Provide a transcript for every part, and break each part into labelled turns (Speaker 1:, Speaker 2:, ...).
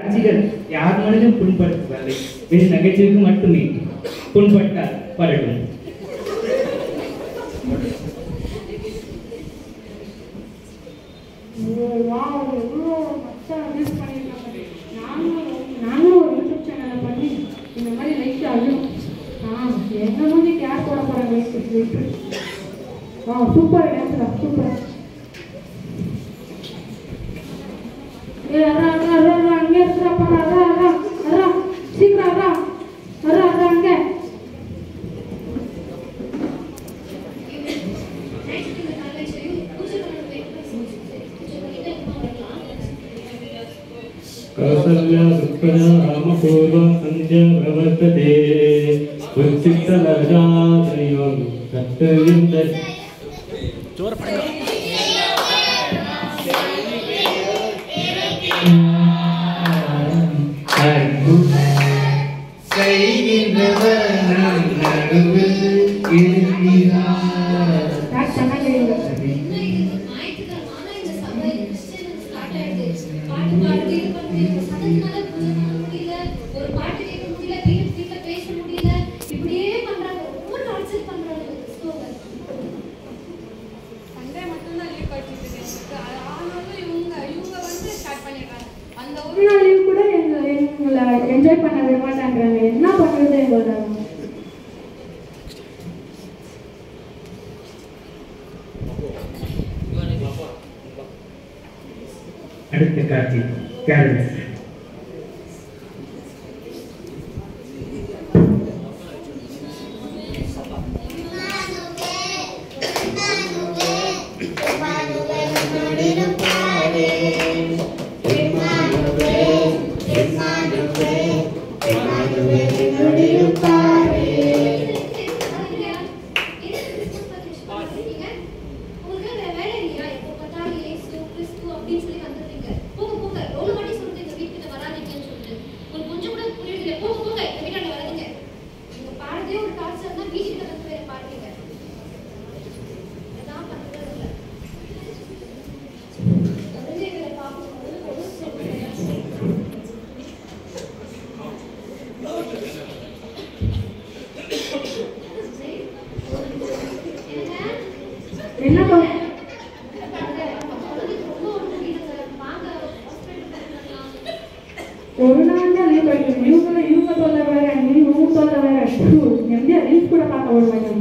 Speaker 1: காட்சிகள் யார் மனதிலும் புண்படுத்துவதில்லை, வெறும் நகைச்சுவைக்கு மட்டுமே. புண்பட்டால் படட்டும்.
Speaker 2: நானும் ஒரு யூடியூப் சேனலை பண்ணி இந்த மாதிரி லைட் ஆகும். என்ன மாதிரி கேர் போட போறாங்க. சூப்பர் டான்ஸ்டா, சூப்பர். அங்கே இருக்கிறப்பா, சீக்கிரம் அங்கே.
Speaker 3: कौसल्या सुप्रजा रामपूर्वा संध्या प्रवर्तते उत्सिष्टलजातयों कर्तव्यं जोर पड़ेगा
Speaker 2: என்ஜாய் பண்ணவே மாட்டாங்கிறாங்க. என்ன பண்ணுறது எங்களோட?
Speaker 1: அடுத்த காட்சி கேரளா. ஒரு நாள் தான் லீவ் படிக்கணும். இவங்க சொல்ல வேற, இவங்க சொல்ல வேற. எந்த ரீல்ஸ் கூட பார்க்க வர மாட்டாங்க.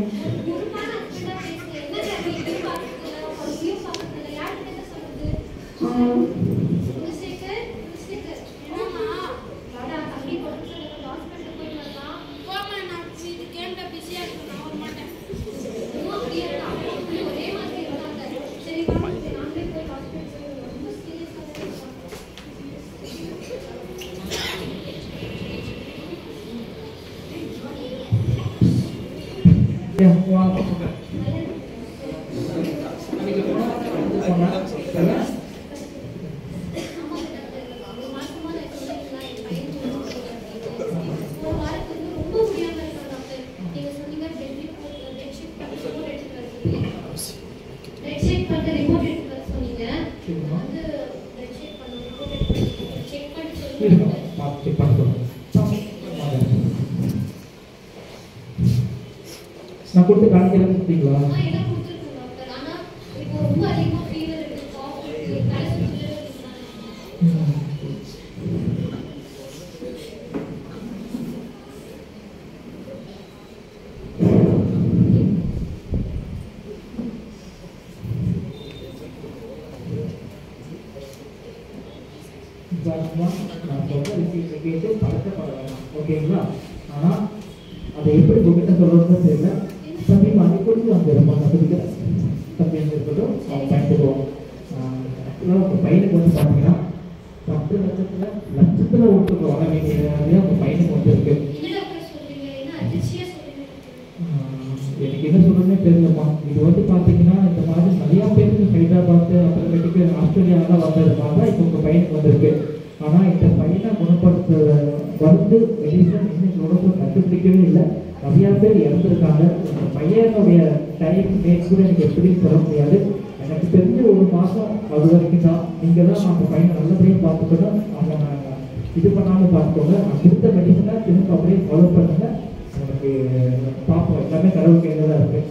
Speaker 1: நான் கொடுத்து காணிக்கிறேன் கொடுத்தீங்களா? நான் சொல்ற விஷயத்தை கேட்டு பழக்கப்பட வேணாம், ஓகேங்களா? ஆனால் அதை எப்படி உங்ககிட்ட சொல்றதுன்னு தெரியல. தம்பி மணி கொடுத்து அந்த ரொம்ப நம்பிக்கிறேன். தம்பி எங்க இருக்கட்டும், அவங்க பயன்படுவோம். ஆக்சுவலாக உங்கள் பையனுக்கு வந்து பார்த்தீங்கன்னா 10 லட்சத்தில் ஒருத்தர் வர வேண்டியது உங்கள் பையனுக்கு வந்து இருக்கு. எனக்கு என்ன சொல்றதுன்னே தெரியலம்மா. இது வந்து பார்த்தீங்கன்னா இந்த மாதிரி நிறையா பேருக்கு ஹைதராபாத் அப்புறமேட்டுக்கு ஆஸ்திரேலியாவெல்லாம் வந்ததுனால தான் இப்போ உங்கள் பையனுக்கு வந்திருக்கு. ஆனால் இந்த பையனை குணப்படுத்த வந்து மெடிசன் இன்னும் உடம்பு கண்டுபிடிக்கவே இல்லை. நிறையா பேர் இறந்துருக்காங்க. இந்த பையனுடைய டைம் டேட் கூட எனக்கு எப்படி சொல்ல முடியாது. எனக்கு தெரிஞ்ச 1 மாதம் அது வரைக்கும் தான். நீங்கள் தான் நம்ம பையனை நல்லபடியாக பார்த்துக்கணும். அவனை இது பண்ணாமல் பார்த்துக்கோங்க. நான் கொடுத்த மெடிசனை திரும்ப அப்படியே ஃபாலோ பண்ணுங்க. எனக்கு பார்ப்போம், எல்லாமே கடவுள் கையில் தான் இருக்கு.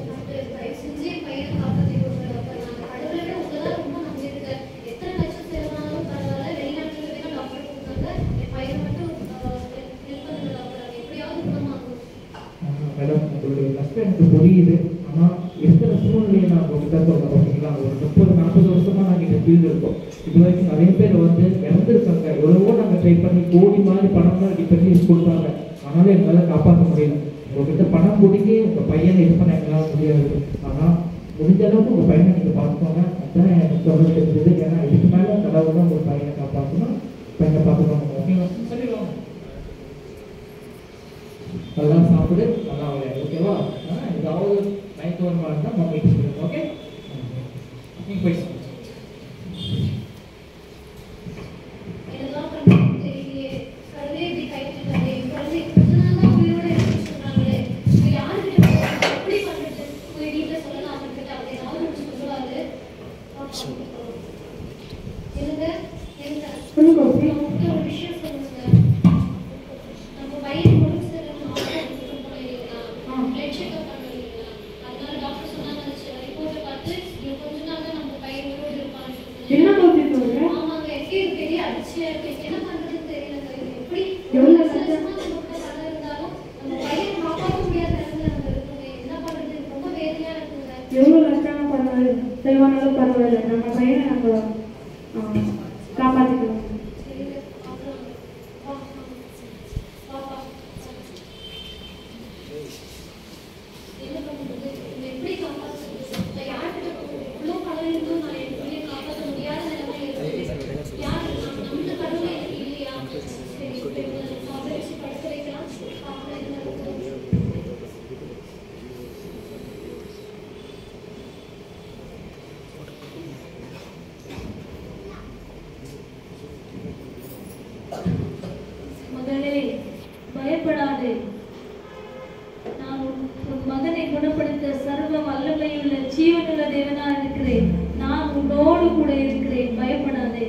Speaker 1: மேடம், உங்களுடைய கஷ்டம் எனக்கு புரியுது. ஆனால் இருக்கிற சூழ்நிலையை நான் உங்கள்கிட்ட சொல்கிறேன், ஓகேங்களா? ஒரு 30-40 வருஷமாக நாங்கள் இந்த ஃபீல்டு இருக்கோம். இது வரைக்கும் நிறைய பேர் வந்து இறந்துருக்காங்க. எவ்வளவோ நாங்கள் ட்ரை பண்ணி கோடி மாதிரி பணம்லாம் ரெடி பண்ணி கொடுத்தாங்க. ஆனாலும் எங்களால் காப்பாற்ற முடியல. உங்கள்கிட்ட பணம் கொடுக்கி உங்கள் பையனை இது பண்ண எங்களால் முடியாது. ஆனால் முடிஞ்ச அளவுக்கு உங்கள் பையனை நீங்கள் பார்த்துக்கோங்க. அதுதான் எனக்கு சொல்ல தெரிஞ்சது. ஏன்னா இதுக்கு மேலே கடவுள் தான் உங்கள் பையனை காப்பாற்றணும், பையனை பார்த்துக்கோங்க. ஓகேவா? சரிங்களா? நல்லா சாப்பிடு, நல்லா விளையாடு, ஓகேவா? ஏதாவது நைட் ஒரு மாதிரி தான் மம்மி சொல்லுங்க. ஓகே, நீங்கள் போய் சாப்பிடுங்க.
Speaker 2: எவ்வளோ கஷ்டமா பரவாயில்ல, செலவானாலும் பரவாயில்ல, நம்ம பையனை நம்ம காப்பாற்றிக்கலாம்.
Speaker 4: மகளே, பயப்படாதே. நான் உன் மகனை குணப்படுத்த சர்வ வல்லமையுள்ள ஜீவனுள்ள தேவனா இருக்கிறேன். நான் உன்னோடு கூட இருக்கிறேன், பயப்படாதே.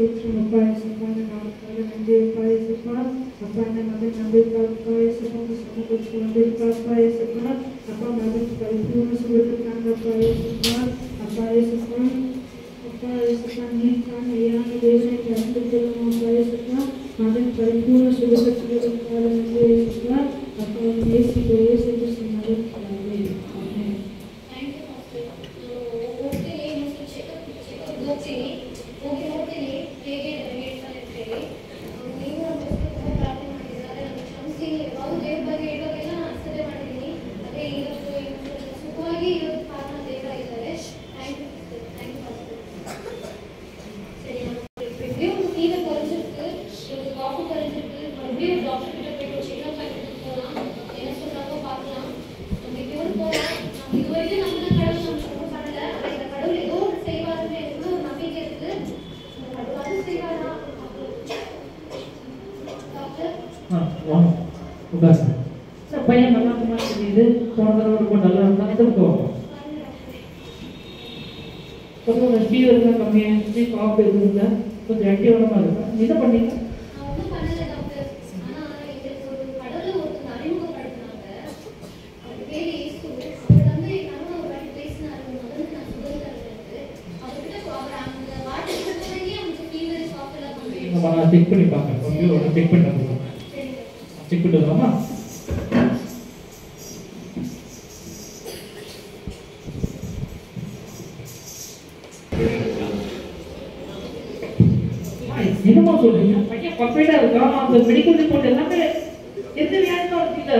Speaker 2: Appa Yesuwa Namaskara Nandi Appa Yesuwa Appa Namaste Nambika Appa Yesuwa Samukuchu Nambika Appa Yesuwa Appa Madan Kalipuna Subutukanga Appa Yesuwa Appa Yesuwa Appa Yesuwa Nika Nayana Desa Jantujalam Appa Yesuwa Madan Kalipuna Subutukanga Nandi Yesuwa Appa Yesu Yesu Yesu Madan Kalipuna.
Speaker 5: Thank you, Pastor. Okay, let's check up. Okay, ಹೇಗೆ ಹೇಳ್ತಾರೆ ನೀವು ಪ್ರಾರ್ಥನೆ ಮಾಡಿದ್ದಾರೆ ನನ್ನ ಕ್ಷಮಿಸಿ ಯಾವುದು ದೇವ್ರ ಬಗ್ಗೆ ಹೇಳೋದೆಲ್ಲ ನಾನು ಅಷ್ಟೇ ಮಾಡಿದ್ದೀನಿ ಅದೇ ಇವತ್ತು ಸುಖವಾಗಿ ಇರೋದು ಕಾರಣ ದೇವರ ಇದ್ದಾರೆ ಥ್ಯಾಂಕ್ ಯು சரி எப்படியும் கீழே குறைஞ்சிருக்கு ஒரு காஃபு குறைஞ்சிருக்கு மறுபடியும் டாக்டர் கிட்ட போயிட்டு செக்அப் பண்ணிட்டு போகலாம் என்ன சொல்றாங்க பார்க்கலாம் நம்ம இப்படி போகலாம் நம்ம இது வரைக்கும் நம்ம கடவுள் நம்ம ஒன்றும் பண்ணல ஆனால் இந்த கடவுள் ஏதோ ஒன்று செய்வாருன்னு எனக்கு ஒரு நம்பிக்கை இருக்கு அது செய்வாரா டாக்டர்
Speaker 1: பையன் நல்லா தெரியுது போன தடவை ரொம்ப நல்லா இருந்தாங்க இருக்கும் கொஞ்சம் ஃபீவர் இருந்தால் கம்மியாக காஃப் எதுவும் இல்லை கொஞ்சம் ஆக்டிவான இருக்கா என்ன பண்ணீங்க
Speaker 5: நான் ஒன்றும் பண்ணல டாக்டர் ஆனால் எங்களுக்கு ஒரு கடவுளை ஒருத்தர் அறிமுகப்படுத்தினாங்க அவர் பேர் இயேசு அவர் வந்து என் கணவன் ஒரு வாட்டி பேசினார் முதல்ல நான் சுதந்திரத்துக்கு அவர்கிட்ட அவர் அந்த வாட்டி சொன்னதே அவனுக்கு ஃபீவர் காஃப் எல்லாம்
Speaker 1: நம்ம நான் செக் பண்ணி பார்க்குறேன் கொஞ்சம் செக் பண்ணி பார்க்கலாம் செக் பண்ணிட்டு வரலாமா என்னமா சொல்றீங்க பையன் பர்ஃபெக்ட்டா இருக்கா அந்த மெடிக்கல் ரிப்போர்ட் எல்லாமே எந்த வியாதியும் இருக்குல்ல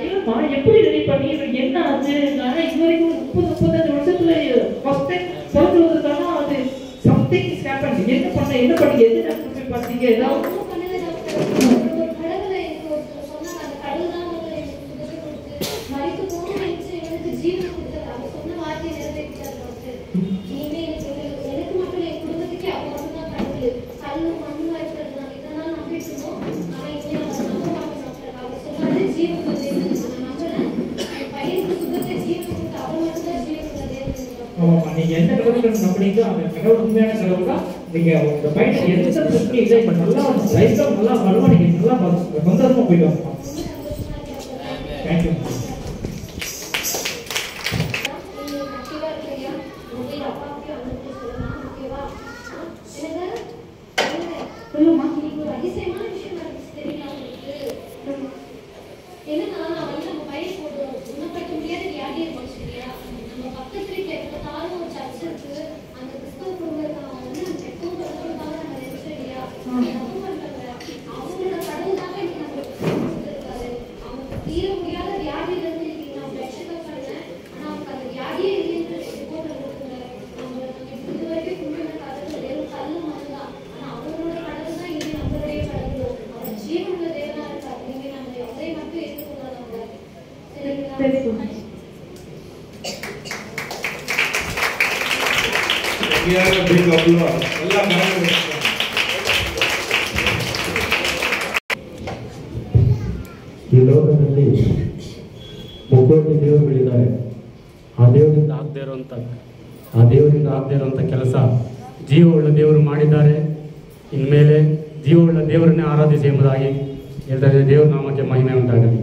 Speaker 1: இல்லம்மா எப்படி ரெடி பண்ணி என்ன ஆச்சு நான் இது வரைக்கும் 30-35 வருஷத்துல ஃபர்ஸ்ட் டைம் சொல்றதுக்கான அது சம்திங் இஸ் ஹேப்பன் என்ன பண்ண எது டாக்டர் போய் பார்த்தீங்க ஏதாவது நீங்க எந்த கடவுள் நம்புறீங்களோ அந்த கடவுள் உண்மையான கடவுள் தான். நீங்க உங்க பையன் எந்த பிரச்சனையும் இல்லை இப்ப நல்லா லைஃப்ல நல்லா வருவா நீங்க நல்லா சந்தோஷமா போயிட்டு வாங்க. தேங்க்யூ.
Speaker 2: சொல்லுமா
Speaker 5: அதிசயமான விஷயம் தெரியுமா என்னன்னா நான் வந்து நம்ம பையன் போட்டு குணப்படுத்த முடியாத வியாதி இருந்துச்சு இல்லையா நம்ம பக்கத்து வீட்டில் எப்போதாலும் ஒரு சர்ச் இருக்கு அந்த கிறிஸ்தவ குடும்பம் இருக்காங்க வந்து நம்ம எப்பவும் தொடர்பாக நம்ம நினைச்சோம் இல்லையா தப்பு பண்றாங்க அவங்களோட கடவுள் தாங்க இன்னைக்கு நம்மளுக்கு இருக்காரு அவங்க தீர முடியாத வியாதியில இருந்து இன்னைக்கு நான் பிளட் செக்அப் பண்ணேன் ஆனா அவங்க அந்த வியாதியே இல்லைன்னு ரிப்போர்ட் இருக்குங்க நம்ம இது வரைக்கும் கும்பிடுற கடவுள் வெறும் கல்லு மட்டும் தான் ஆனா அவங்களோட கடவுள் தான் இங்கே நம்மளுடைய கடவுள் அவர் ஜீவனுள்ள தேவனா இருக்காரு நீங்க நம்ம அவரை மட்டும் ஏற்றுக்கொள்ளாதவங்க சரிங்களா
Speaker 3: ಈ ಲೋಕದಲ್ಲಿ ಮುಕ್ಕೋಟಿ ದೇವರುಗಳಿದ್ದಾರೆ. ಆ ದೇವರಿಂದ ಆಗದೇ ಇರುವಂಥ ಕೆಲಸ ಜೀವವುಳ್ಳ ದೇವರು ಮಾಡಿದ್ದಾರೆ. ಇನ್ಮೇಲೆ ಜೀವವುಳ್ಳ ದೇವರನ್ನೇ ಆರಾಧಿಸಿ ಎಂಬುದಾಗಿ ಹೇಳ್ತಾ ದೇವರ ನಾಮಕ್ಕೆ ಮಹಿಮೆ ಉಂಟಾಗಲಿ.